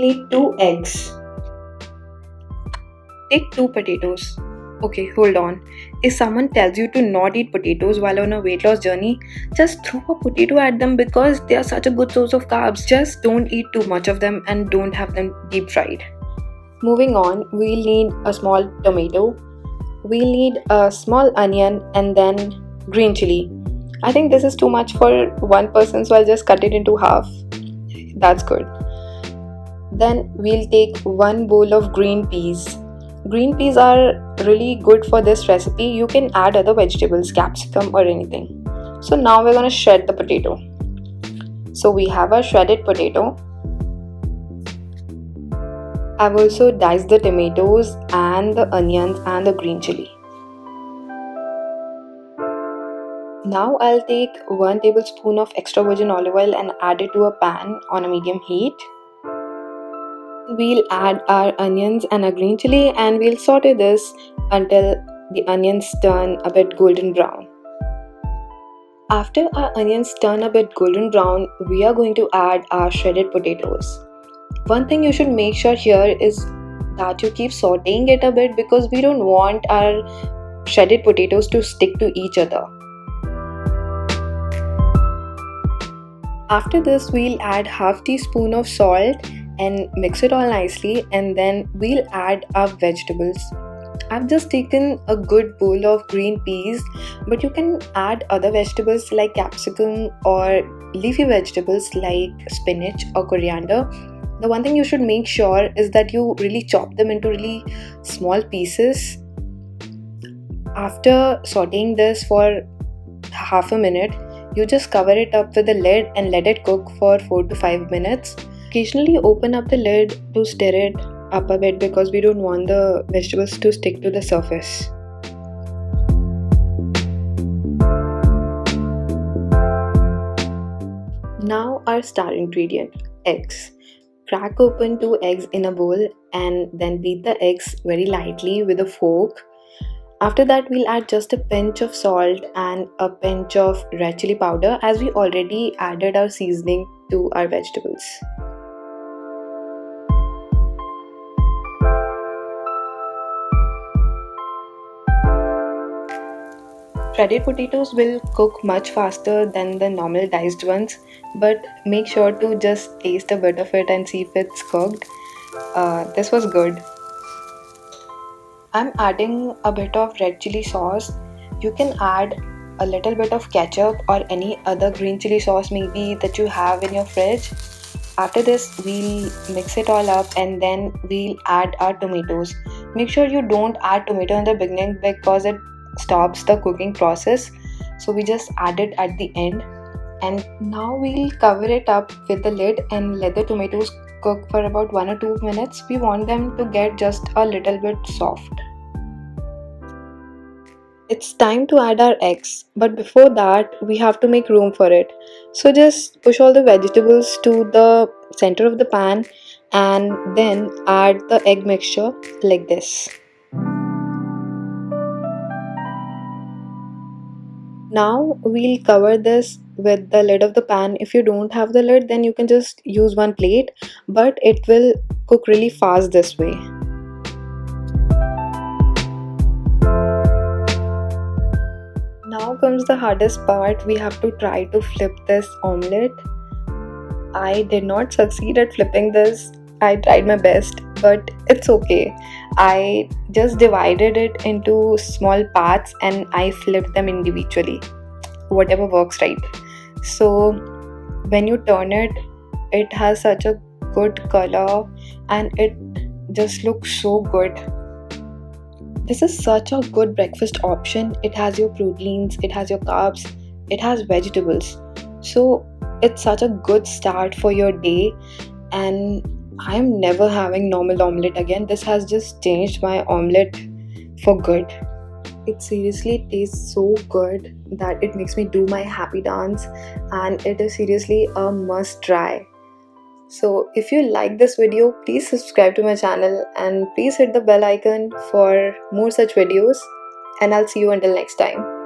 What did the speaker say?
need 2 eggs. Take 2 potatoes. Okay, hold on. If someone tells you to not eat potatoes while on a weight loss journey, just throw a potato at them because they are such a good source of carbs. Just don't eat too much of them and don't have them deep fried. Moving on, we'll need a small tomato. We'll need a small onion and then green chili. I think this is too much for one person, so I'll just cut it into half. That's good. Then we'll take 1 bowl of green peas. Green peas are really good for this recipe. You can add other vegetables, capsicum or anything. So now we're going to shred the potato. So we have a shredded potato. I've also diced the tomatoes and the onions and the green chili. Now I'll take 1 tablespoon of extra virgin olive oil and add it to a pan on a medium heat. We'll add our onions and our green chili and we'll saute this until the onions turn a bit golden brown. After our onions turn a bit golden brown, we are going to add our shredded potatoes. One thing you should make sure here is that you keep sauteing it a bit because we don't want our shredded potatoes to stick to each other. After this, we'll add half teaspoon of salt and mix it all nicely, and then we'll add our vegetables. I've just taken a good bowl of green peas, but you can add other vegetables like capsicum or leafy vegetables like spinach or coriander. The one thing you should make sure is that you really chop them into really small pieces. After sauteing this for half a minute, you just cover it up with a lid and let it cook for 4 to 5 minutes. Occasionally open up the lid to stir it up a bit because we don't want the vegetables to stick to the surface. Now our star ingredient, eggs. Crack open 2 eggs in a bowl and then beat the eggs very lightly with a fork. After that, we'll add just a pinch of salt and a pinch of red chili powder as we already added our seasoning to our vegetables. Shredded potatoes will cook much faster than the normal diced ones, but make sure to just taste a bit of it and see if it's cooked. This was good. I'm adding a bit of red chili sauce. You can add a little bit of ketchup or any other green chili sauce maybe that you have in your fridge. After this, we'll mix it all up and then we'll add our tomatoes. Make sure you don't add tomato in the beginning because it stops the cooking process. So we just add it at the end. And now we'll cover it up with the lid and let the tomatoes cook for about 1 or 2 minutes. We want them to get just a little bit soft. It's time to add our eggs, but before that we have to make room for it. So just push all the vegetables to the center of the pan and then add the egg mixture like this. Now we'll cover this with the lid of the pan. If you don't have the lid, then you can just use one plate, but it will cook really fast this way. Now comes the hardest part. We have to try to flip this omelette. I did not succeed at flipping this. I tried my best, but it's okay. I just divided it into small parts and I flipped them individually. Whatever works, right? So when you turn it, it has such a good color and it just looks so good. This is such a good breakfast option. It has your proteins, it has your carbs, it has vegetables. So it's such a good start for your day, and I'm never having normal omelette again. This has just changed my omelette for good. It seriously tastes so good that it makes me do my happy dance, and it is seriously a must try. So if you like this video, please subscribe to my channel and please hit the bell icon for more such videos, and I'll see you until next time.